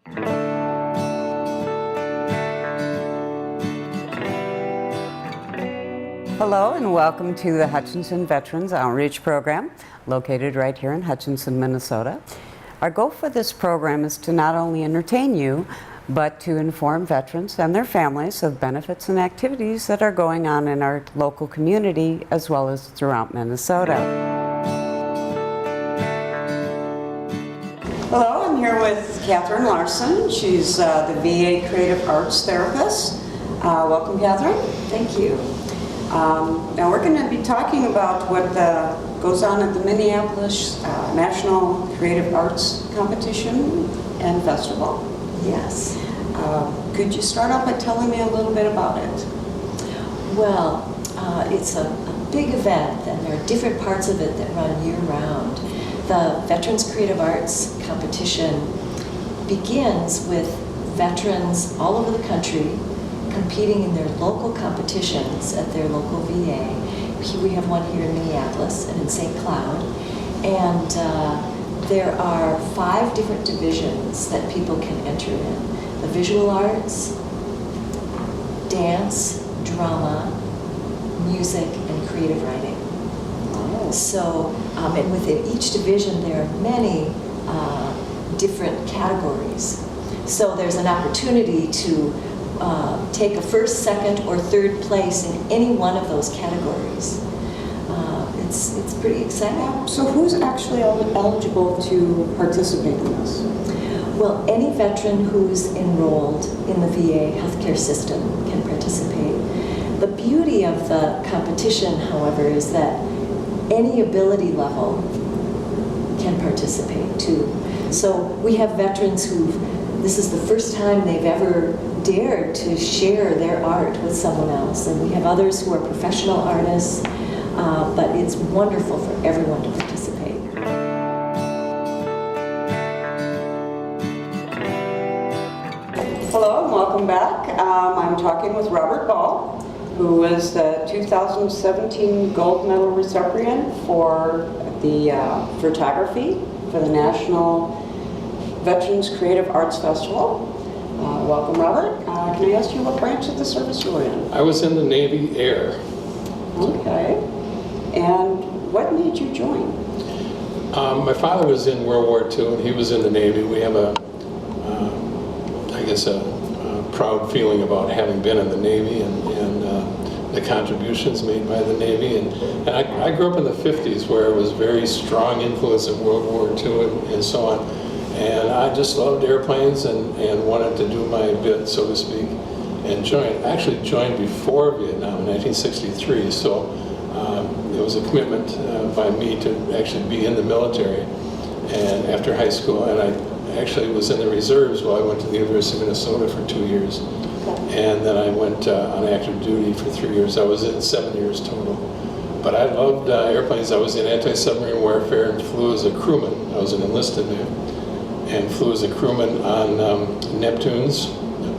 Hello and welcome to the Hutchinson Veterans Outreach Program, located right here in Hutchinson, Minnesota. Our goal for this program is to not only entertain you, but to inform veterans and their families of benefits and activities that are going on in our local community as well as throughout Minnesota. Hello, I'm here with Catherine Larson. She's the VA Creative Arts Therapist. Welcome, Catherine. Thank you. Now we're going to be talking about what goes on at the Minneapolis National Creative Arts Competition and Festival. Yes. Could you start off by telling me a little bit about it? Well, it's a big event, and there are different parts of it that run year-round. The Veterans Creative Arts Competition begins with veterans all over the country competing in their local competitions at their local VA. We have one here in Minneapolis and in St. Cloud. And there are 5 different divisions that people can enter in. The visual arts, dance, drama, music, and creative writing. Oh. So, and within each division there are many different categories. So there's an opportunity to take a first, second, or third place in any one of those categories. It's pretty exciting. So who's actually eligible to participate in this? Well, any veteran who's enrolled in the VA healthcare system can participate. The beauty of the competition, however, is that any ability level can participate too. So we have veterans this is the first time they've ever dared to share their art with someone else. And we have others who are professional artists, but it's wonderful for everyone to participate. Hello and welcome back. I'm talking with Robert Ball, who is the 2017 gold medal recipient for the photography for the National Veterans Creative Arts Festival. Welcome, Robert. Can I ask you what branch of the service you were in? I was in the Navy Air. Okay. And what made you join? My father was in World War II, and he was in the Navy. We have a proud feeling about having been in the Navy and the contributions made by the Navy. And I grew up in the 50s, where it was very strong influence of World War II and so on. And I just loved airplanes and wanted to do my bit, so to speak, and actually joined before Vietnam in 1963. So it was a commitment by me to actually be in the military and after high school. And I actually was in the reserves while I went to the University of Minnesota for 2 years. And then I went on active duty for 3 years. I was in 7 years total. But I loved airplanes. I was in anti-submarine warfare and flew as a crewman. I was an enlisted man. And flew as a crewman on Neptunes,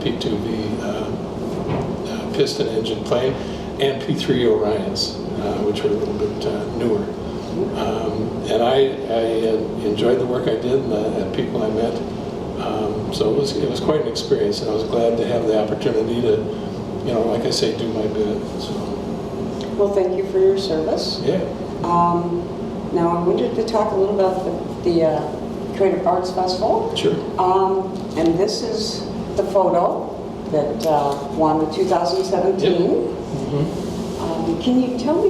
P-2V piston engine plane, and P-3 Orions, which were a little bit newer. And I enjoyed the work I did and the people I met. So it was quite an experience, and I was glad to have the opportunity to, like I say, do my bit. So. Well, thank you for your service. Yeah. Now I wanted to talk a little about the Creative Arts Festival. Sure. And this is the photo that won the 2017. Yep. Mm-hmm. Can you tell me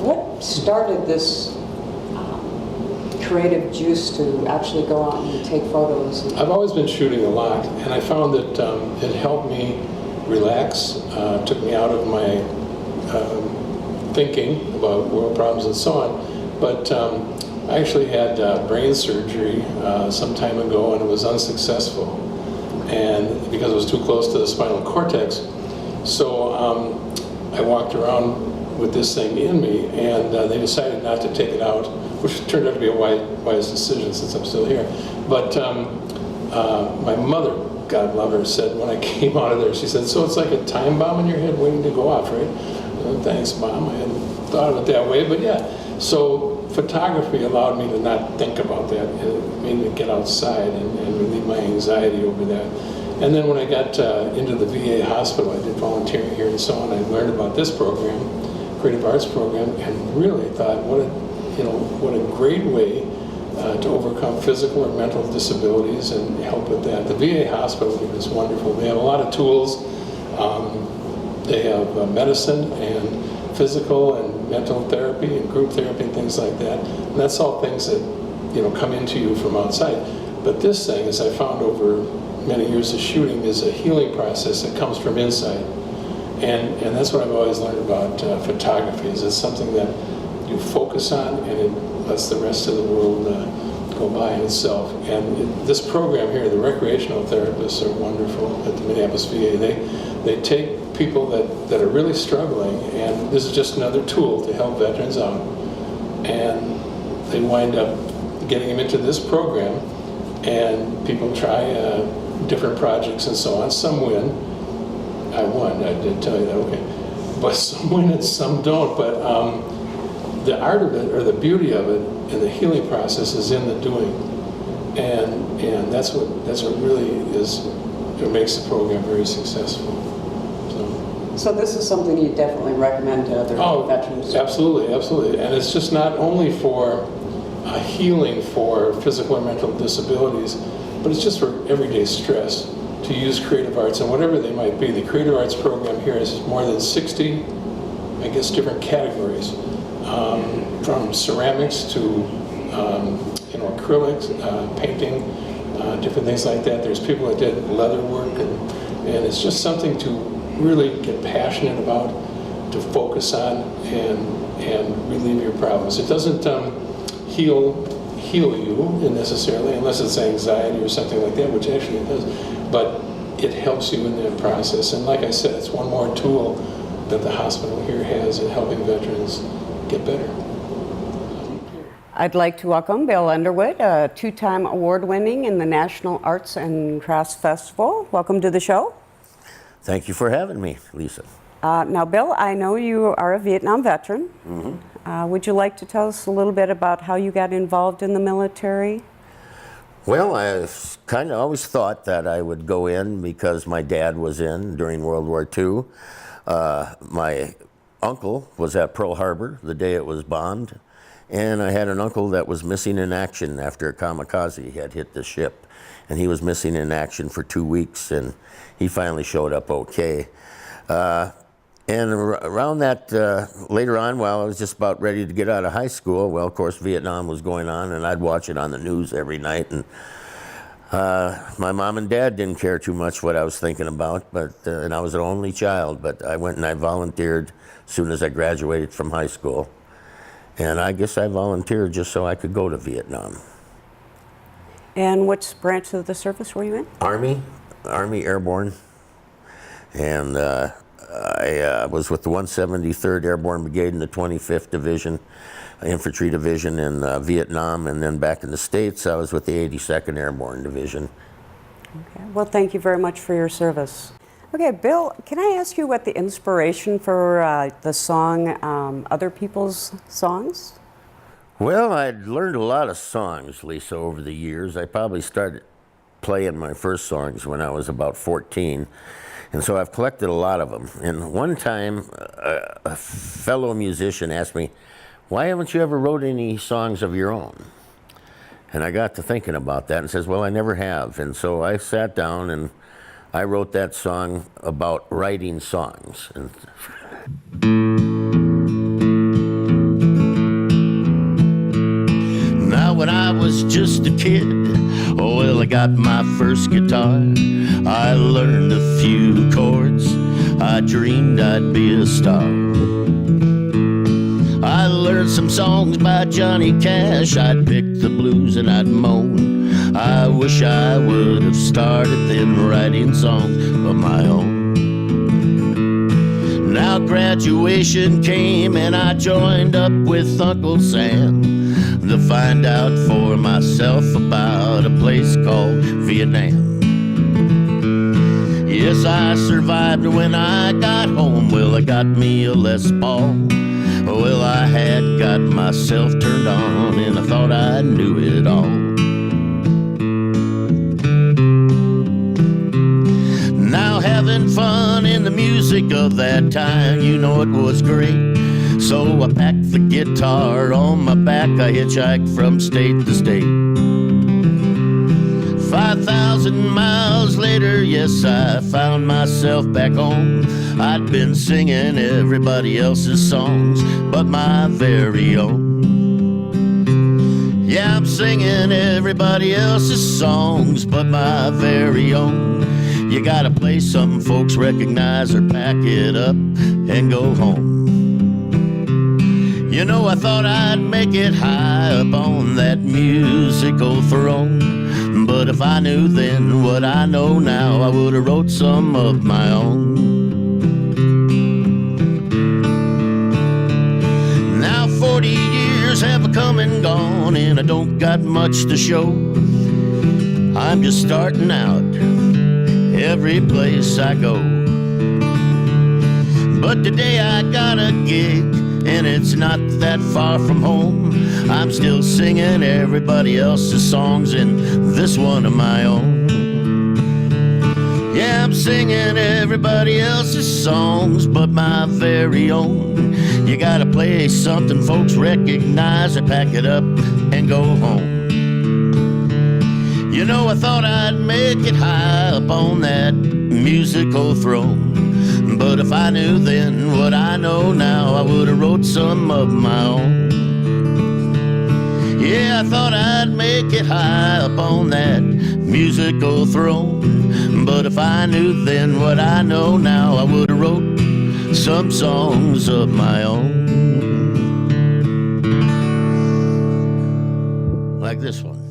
what started this creative juice to actually go out and take photos? I've always been shooting a lot, and I found that it helped me relax, took me out of my thinking about world problems and so on. But I actually had brain surgery some time ago, and it was unsuccessful, and because it was too close to the spinal cortex. So I walked around with this thing in me, and they decided not to take it out, which turned out to be a wise decision since I'm still here. But my mother, God love her, said when I came out of there, she said, "So it's like a time bomb in your head waiting to go off, right?" Thanks, Mom. I hadn't thought of it that way, but yeah. So photography allowed me to not think about that. It made me get outside and relieve my anxiety over that. And then when I got into the VA hospital, I did volunteering here and so on. I learned about this program, Creative Arts program, and really thought, what a great way to overcome physical or mental disabilities and help with that. The VA hospital is wonderful. They have a lot of tools. They have medicine and physical and mental therapy and group therapy and things like that. And that's all things that come into you from outside. But this thing, as I found over many years of shooting, is a healing process that comes from inside. And that's what I've always learned about photography, is it's something that you focus on and it lets the rest of the world go by in itself. And this program here, the recreational therapists are wonderful at the Minneapolis VA. They take people that are really struggling, and this is just another tool to help veterans out. And they wind up getting them into this program, and people try different projects and so on. Some win. I won, I did tell you that, okay. But some win and some don't. But the art of it, or the beauty of it, and the healing process is in the doing. And that's what really is, it makes the program very successful. So this is something you definitely recommend to other veterans? Absolutely, absolutely. And it's just not only for healing for physical or mental disabilities, but it's just for everyday stress to use creative arts, and whatever they might be. The creative arts program here has more than 60, I guess, different categories, from ceramics to acrylics, painting, different things like that. There's people that did leather work, and it's just something to really get passionate about, to focus on, and relieve your problems. It doesn't heal you necessarily, unless it's anxiety or something like that, which actually it does, but it helps you in that process. And like I said, it's one more tool that the hospital here has in helping veterans get better. I'd like to welcome Bill Underwood, a two-time award-winning in the National Arts and Crafts Festival. Welcome to the show. Thank you for having me, Lisa. Now, Bill, I know you are a Vietnam veteran. Mm-hmm. Would you like to tell us a little bit about how you got involved in the military? Well, I kind of always thought that I would go in because my dad was in during World War II. My uncle was at Pearl Harbor the day it was bombed, and I had an uncle that was missing in action after a kamikaze had hit the ship, and he was missing in action for 2 weeks, and he finally showed up okay. And around that, later on, while I was just about ready to get out of high school, well, of course, Vietnam was going on, and I'd watch it on the news every night. And my mom and dad didn't care too much what I was thinking about, and I was an only child. But I went and I volunteered as soon as I graduated from high school. And I guess I volunteered just so I could go to Vietnam. And which branch of the service were you in? Army Airborne. And I was with the 173rd Airborne Brigade in the 25th Division, Infantry Division in Vietnam, and then back in the States, I was with the 82nd Airborne Division. Okay. Well, thank you very much for your service. Okay, Bill, can I ask you what the inspiration for the song Other People's Songs? Well, I'd learned a lot of songs, Lisa, over the years. I probably started playing my first songs when I was about 14. And so I've collected a lot of them. And one time, a fellow musician asked me, "Why haven't you ever wrote any songs of your own?" And I got to thinking about that and says, well, I never have. And so I sat down and I wrote that song about writing songs. And now when I was just a kid, oh well, I got my first guitar. I learned a few chords. I dreamed I'd be a star. I learned some songs by Johnny Cash. I'd pick the blues and I'd moan. I wish I would have started then writing songs of my own. Now graduation came and I joined up with Uncle Sam to find out for myself about a place called Vietnam. Yes, I survived when I got home. Well, I got me a Les Paul. Well, I had got myself turned on, and I thought I knew it all. Now having fun in the music of that time, you know it was great. So I packed the guitar on my back, I hitchhiked from state to state. 5,000 miles later, yes, I found myself back home. I'd been singing everybody else's songs, but my very own. Yeah, I'm singing everybody else's songs, but my very own. You gotta play something folks recognize or pack it up and go home. You know, I thought I'd make it high up on that musical throne. But if I knew then what I know now, I would have wrote some of my own. Now 40 years have come and gone, and I don't got much to show. I'm just starting out every place I go. But today I got a gig, and it's not that far from home. I'm still singing everybody else's songs and this one of my own. Yeah, I'm singing everybody else's songs, but my very own. You gotta play something folks recognize or pack it up and go home. You know, I thought I'd make it high up on that musical throne. But if I knew then what I know now, I would have wrote some of my own. Yeah, I thought I'd make it high up on that musical throne. But if I knew then what I know now, I would have wrote some songs of my own. Like this one.